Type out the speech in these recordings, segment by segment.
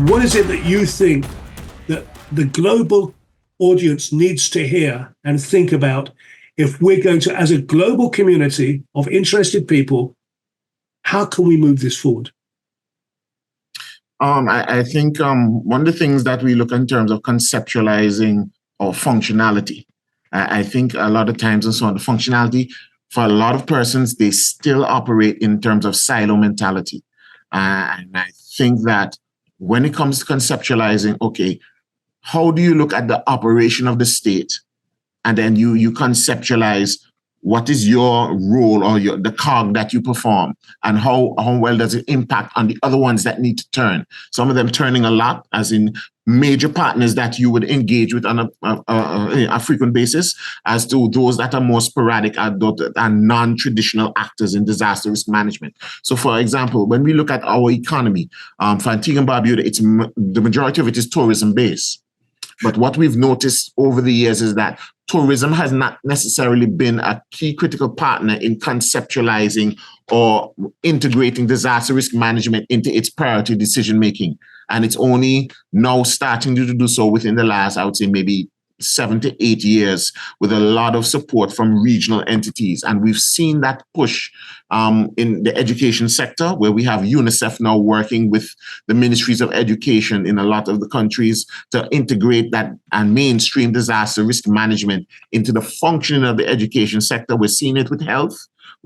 what is it that you think that the global audience needs to hear and think about if we're going to, as a global community of interested people, how can we move this forward? I think one of the things that we look in terms of conceptualizing or functionality, I think a lot of times and so on, the functionality, for a lot of persons, they still operate in terms of silo mentality. And I think that when it comes to conceptualizing, okay, how do you look at the operation of the state? And then you conceptualize what is your role or the cog that you perform, and how well does it impact on the other ones that need to turn? Some of them turning a lot, as in major partners that you would engage with on a frequent basis, as to those that are more sporadic and non-traditional actors in disaster risk management. So, for example, when we look at our economy, for Antigua and Barbuda, the majority of it is tourism-based. But what we've noticed over the years is that tourism has not necessarily been a key critical partner in conceptualizing or integrating disaster risk management into its priority decision-making. And it's only now starting to do so within the last, I would say, maybe 7 to 8 years, with a lot of support from regional entities. And we've seen that push in the education sector, where we have UNICEF now working with the ministries of education in a lot of the countries to integrate that and mainstream disaster risk management into the functioning of the education sector. We're seeing it with health,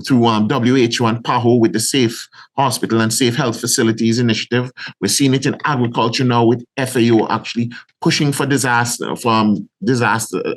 through WHO and PAHO with the Safe Hospital and Safe Health Facilities Initiative. We're seeing it in agriculture now with FAO actually pushing for disaster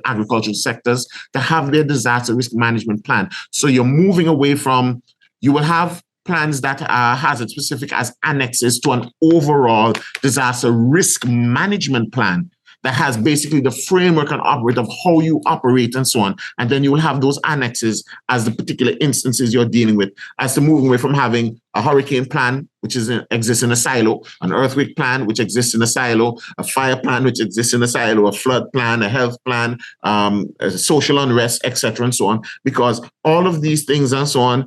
agricultural sectors to have their disaster risk management plan. So you're moving away from, you will have plans that are hazard specific as annexes to an overall disaster risk management plan that has basically the framework and operate of how you operate and so on. And then you will have those annexes as the particular instances you're dealing with, as to moving away from having a hurricane plan, which exists in a silo, an earthquake plan, which exists in a silo, a fire plan, which exists in a silo, a flood plan, a health plan, a social unrest, etc., and so on. Because all of these things and so on,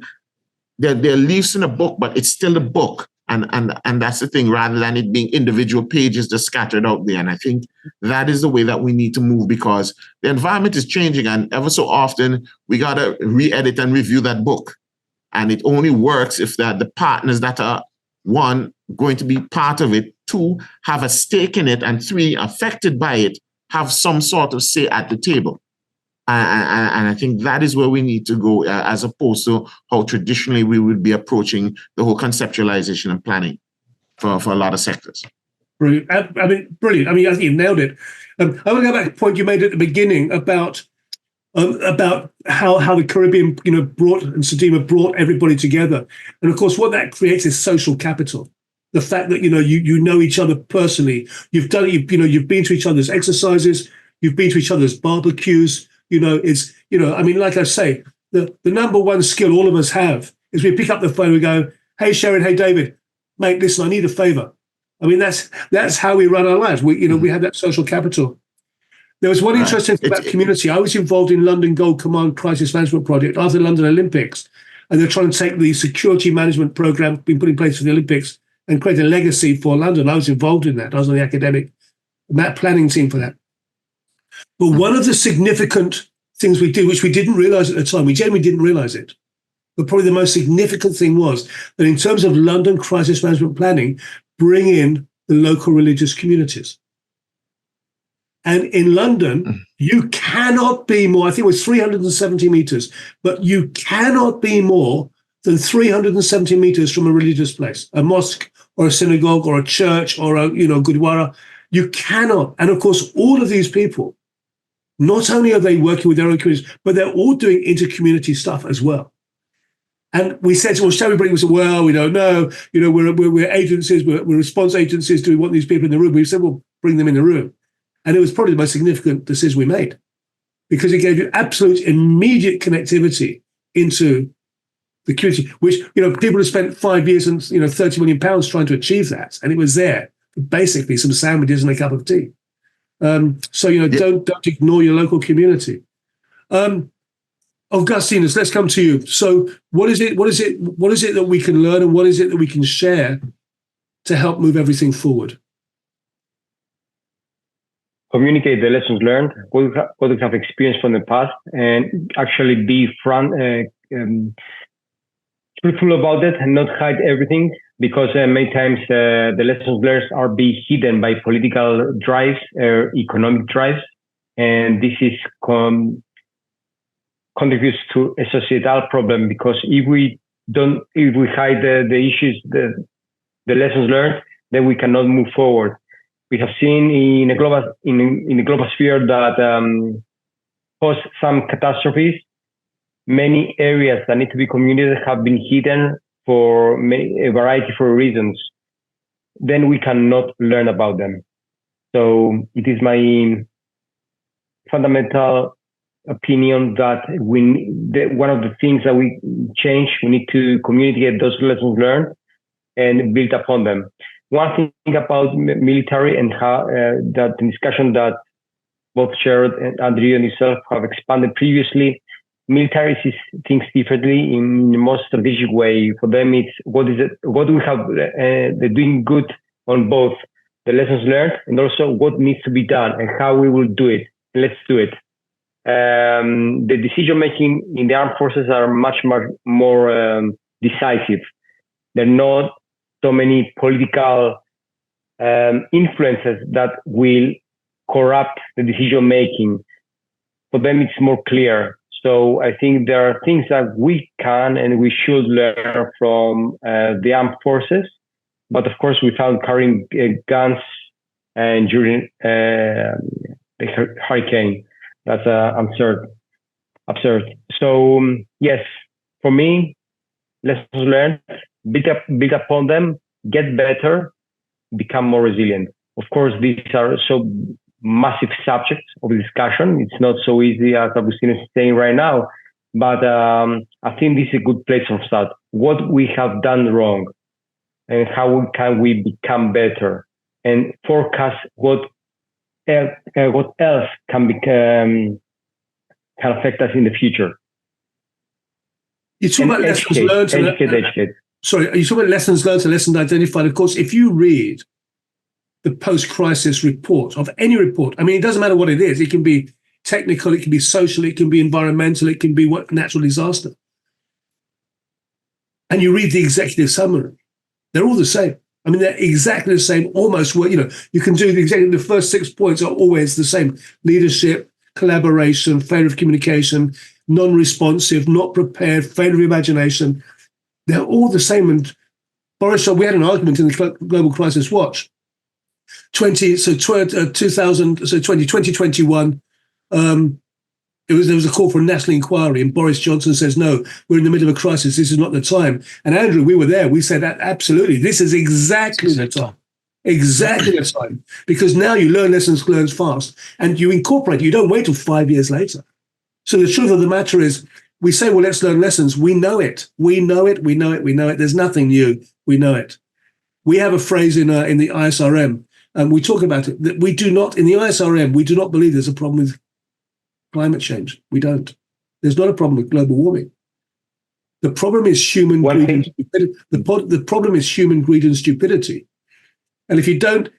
they're leaves in a book, but it's still a book. And that's the thing, rather than it being individual pages just scattered out there. And I think that is the way that we need to move, because the environment is changing, and ever so often we got to re-edit and review that book. And it only works if the partners that are, one, going to be part of it, two, have a stake in it, and three, affected by it, have some sort of say at the table. And I think that is where we need to go, as opposed to how traditionally we would be approaching the whole conceptualization and planning for a lot of sectors. Brilliant. I mean, brilliant. I mean, I think you've nailed it. I want to go back to the point you made at the beginning about how the Caribbean, brought, and Sedima brought everybody together. And of course, what that creates is social capital. The fact that, you know each other personally, you've done it, you've been to each other's exercises, you've been to each other's barbecues. I mean, like I say, the number one skill all of us have is we pick up the phone and we go, hey, Sherrod, hey, David, mate, listen, I need a favor. I mean, that's how we run our lives. We have that social capital. There was one interesting thing about community. I was involved in London Gold Command Crisis Management Project after the London Olympics, and they're trying to take the security management program being put in place for the Olympics and create a legacy for London. I was involved in that. I was on the academic planning team for that. But one of the significant things we did, which we didn't realize at the time, we genuinely didn't realize it, but probably the most significant thing was that in terms of London crisis management planning, bring in the local religious communities. And in London, you cannot be more, I think it was 370 meters, but you cannot be more than 370 meters from a religious place, a mosque or a synagogue or a church or a gurdwara. You cannot. And of course, all of these people, not only are they working with their own communities, but they're all doing inter-community stuff as well. And we said, everybody was, well, we don't know, we're agencies, we're response agencies. Do we want these people in the room? We said, well, bring them in the room. And it was probably the most significant decision we made, because it gave you absolute immediate connectivity into the community, which, people have spent 5 years and, 30 million pounds trying to achieve that. And it was there, basically some sandwiches and a cup of tea. Don't ignore your local community. Avgoustinos, let's come to you. So what is it that we can learn, and what is it that we can share to help move everything forward? communicate the lessons learned, what we have experienced from the past, and actually be truthful about it and not hide everything, because many times the lessons learned are being hidden by political drives or economic drives, and this is contributes to a societal problem, because if we hide the issues, the lessons learned, then we cannot move forward. We have seen in a global sphere that post some catastrophes, many areas that need to be communicated have been hidden for a variety of reasons. Then we cannot learn about them. So it is my fundamental opinion that one of the things that we need to communicate those lessons learned and build upon them. One thing about military and how that discussion that both Sherrod and Andrew and yourself have expanded previously, military sees things differently in the most strategic way. For them, it's what we have, they're doing good on both the lessons learned and also what needs to be done and how we will do it. Let's do it. The decision making in the armed forces are much more decisive. There are not so many political influences that will corrupt the decision making. For them, it's more clear. So I think there are things that we can and we should learn from the armed forces, but of course without carrying guns and during the hurricane. That's absurd. So yes, for me, lessons learned, build upon them, get better, become more resilient. Of course, these are so massive subjects of discussion. It's not so easy as Avgoustinos is saying right now, but I think this is a good place to start. What we have done wrong and how can we become better and forecast what else can affect us in the future. You talk about lessons learned. Educate. Sorry, you talk about lessons learned and lessons identified. Of course, if you read the post-crisis report of any report, I mean, it doesn't matter what it is. It can be technical, it can be social, it can be environmental, it can be natural disaster. And you read the executive summary. They're all the same. I mean, they're exactly the same, almost. You can do the first 6 points are always the same. Leadership, collaboration, failure of communication, non-responsive, not prepared, failure of imagination. They're all the same. And Boris, we had an argument in the Global Crisis Watch. 2021, there was a call for a national inquiry, and Boris Johnson says, no, we're in the middle of a crisis. This is not the time. And Andrew, we were there. We said that absolutely. This is exactly the time. Exactly the time. Because now you learn lessons learned fast and you incorporate. You don't wait till 5 years later. So the truth of the matter is, we say, well, let's learn lessons. We know it. We know it. There's nothing new. We know it. We have a phrase in the ISRM, and we talk about it, that we do not, in the ISRM, we do not believe there's a problem with climate change. We don't. There's not a problem with global warming. The problem is human greed and stupidity. The problem is human greed and stupidity. And if you don't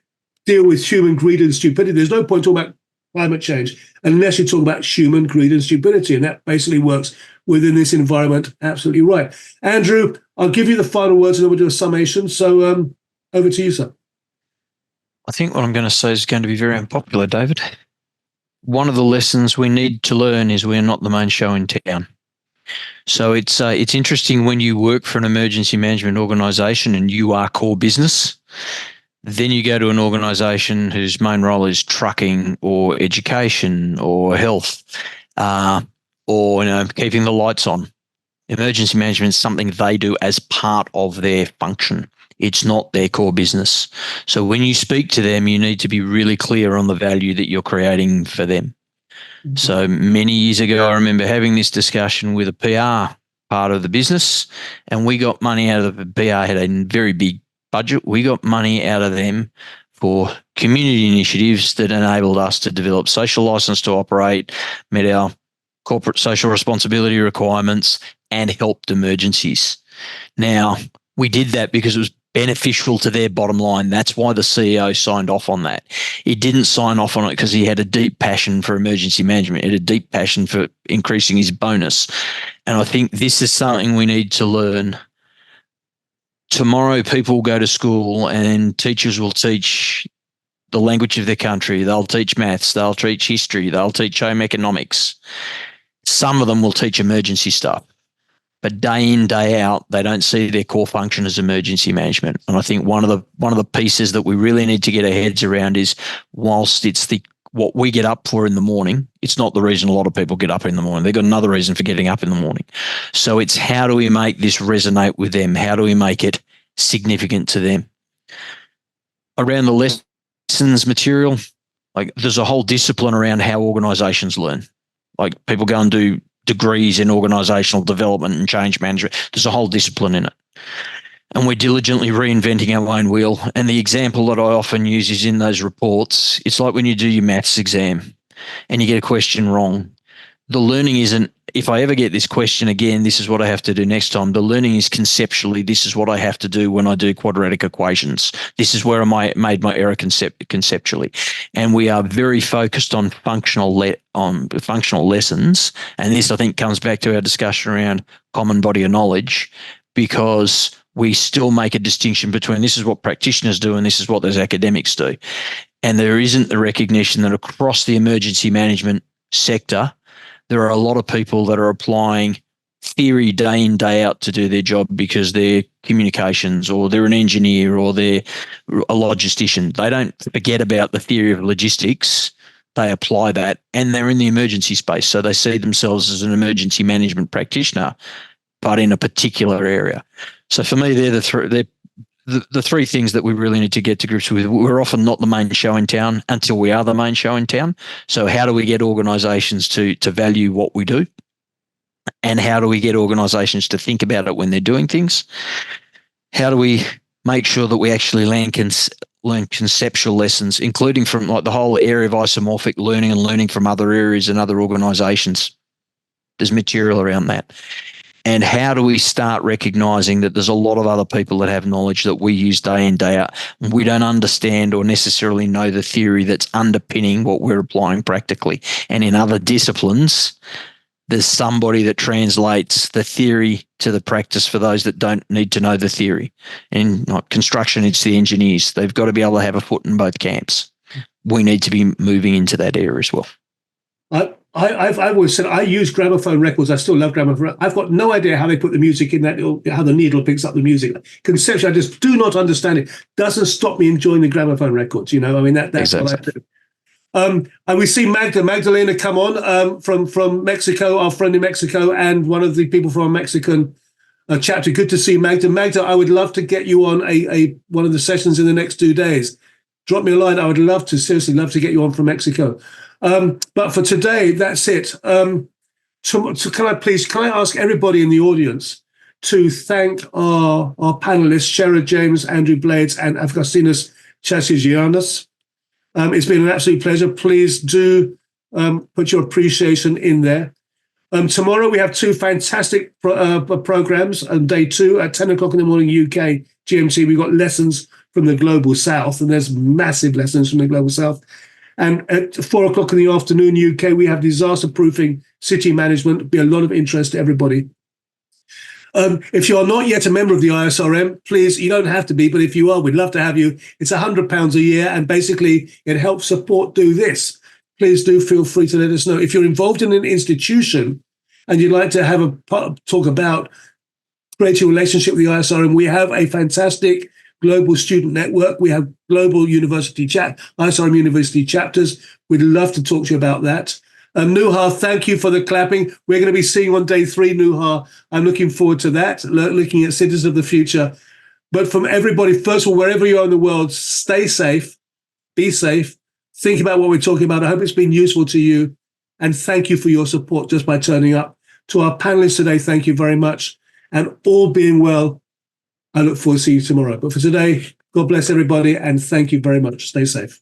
deal with human greed and stupidity, there's no point talking about climate change unless you talk about human greed and stupidity. And that basically works within this environment. Absolutely right. Andrew, I'll give you the final words and then we'll do a summation. So over to you, sir. I think what I'm going to say is going to be very unpopular, David. One of the lessons we need to learn is we're not the main show in town. So it's interesting when you work for an emergency management organisation and you are core business, then you go to an organisation whose main role is trucking or education or health or keeping the lights on. Emergency management is something they do as part of their function. It's not their core business. So when you speak to them, you need to be really clear on the value that you're creating for them. Mm-hmm. So many years ago, I remember having this discussion with a PR part of the business, and we got money out of the PR, had a very big budget. We got money out of them for community initiatives that enabled us to develop social license to operate, met our corporate social responsibility requirements, and helped emergencies. Now, we did that because it was beneficial to their bottom line. That's why the CEO signed off on that. He didn't sign off on it because he had a deep passion for emergency management. He had a deep passion for increasing his bonus. And I think this is something we need to learn. Tomorrow, people will go to school and teachers will teach the language of their country. They'll teach maths. They'll teach history. They'll teach home economics. Some of them will teach emergency stuff. But day in, day out, they don't see their core function as emergency management. And I think one of the pieces that we really need to get our heads around is, whilst it's what we get up for in the morning, it's not the reason a lot of people get up in the morning. They've got another reason for getting up in the morning. So it's, how do we make this resonate with them? How do we make it significant to them? Around the lessons material, like there's a whole discipline around how organizations learn. Like people go and do degrees in organizational development and change management. There's a whole discipline in it. And we're diligently reinventing our own wheel. And the example that I often use is in those reports. It's like when you do your maths exam and you get a question wrong. The learning isn't, if I ever get this question again, this is what I have to do next time. The learning is conceptually, this is what I have to do when I do quadratic equations. This is where I made my error conceptually. And we are very focused on functional lessons. And this, I think, comes back to our discussion around common body of knowledge, because we still make a distinction between this is what practitioners do and this is what those academics do. And there isn't the recognition that across the emergency management sector, there are a lot of people that are applying theory day in, day out to do their job because they're communications or they're an engineer or they're a logistician. They don't forget about the theory of logistics. They apply that, and they're in the emergency space. So they see themselves as an emergency management practitioner, but in a particular area. So for me, they're the three things that we really need to get to grips with. We're often not the main show in town until we are the main show in town. So how do we get organisations to value what we do? And how do we get organisations to think about it when they're doing things? How do we make sure that we actually learn conceptual lessons, including from like the whole area of isomorphic learning and learning from other areas and other organisations? There's material around that. And how do we start recognising that there's a lot of other people that have knowledge that we use day in, day out? We don't understand or necessarily know the theory that's underpinning what we're applying practically. And in other disciplines, there's somebody that translates the theory to the practice for those that don't need to know the theory. In construction, it's the engineers. They've got to be able to have a foot in both camps. We need to be moving into that area as well. I've always said I use gramophone records. I still love gramophone. I've got no idea how they put the music in that, or how the needle picks up the music. Conceptually, I just do not understand it. Doesn't stop me enjoying the gramophone records. You know, I mean, that's exactly what I do. And we see Magdalena come on from Mexico, our friend in Mexico, and one of the people from our Mexican chapter. Good to see Magda. Magda, I would love to get you on a one of the sessions in the next 2 days. Drop me a line. I would love to, seriously love to get you on from Mexico. But for today, that's it. So can I ask everybody in the audience to thank our panelists, Sherrod James, Andrew Blades, and Avgoustinos Chatyigiannis. It's been an absolute pleasure. Please do put your appreciation in there. Tomorrow we have two fantastic programs. On day 2 at 10 o'clock in the morning UK GMT, we've got lessons from the Global South, and there's massive lessons from the Global South. And at 4 o'clock in the afternoon UK, we have disaster-proofing city management. It'll be a lot of interest to everybody. If you are not yet a member of the ISRM, please, you don't have to be, but if you are, we'd love to have you. It's £100 a year, and basically it helps support Do This. Please do feel free to let us know. If you're involved in an institution and you'd like to have a talk about creating a relationship with the ISRM, we have a fantastic global student network. We have global university ISRM university chapters. We'd love to talk to you about that. Nuha, thank you for the clapping. We're going to be seeing you on day 3, Nuha. I'm looking forward to that, looking at Citizens of the Future. But from everybody, first of all, wherever you are in the world, stay safe, be safe, think about what we're talking about. I hope it's been useful to you. And thank you for your support just by turning up. To our panelists today, thank you very much. And all being well, I look forward to seeing you tomorrow. But for today, God bless everybody, and thank you very much. Stay safe.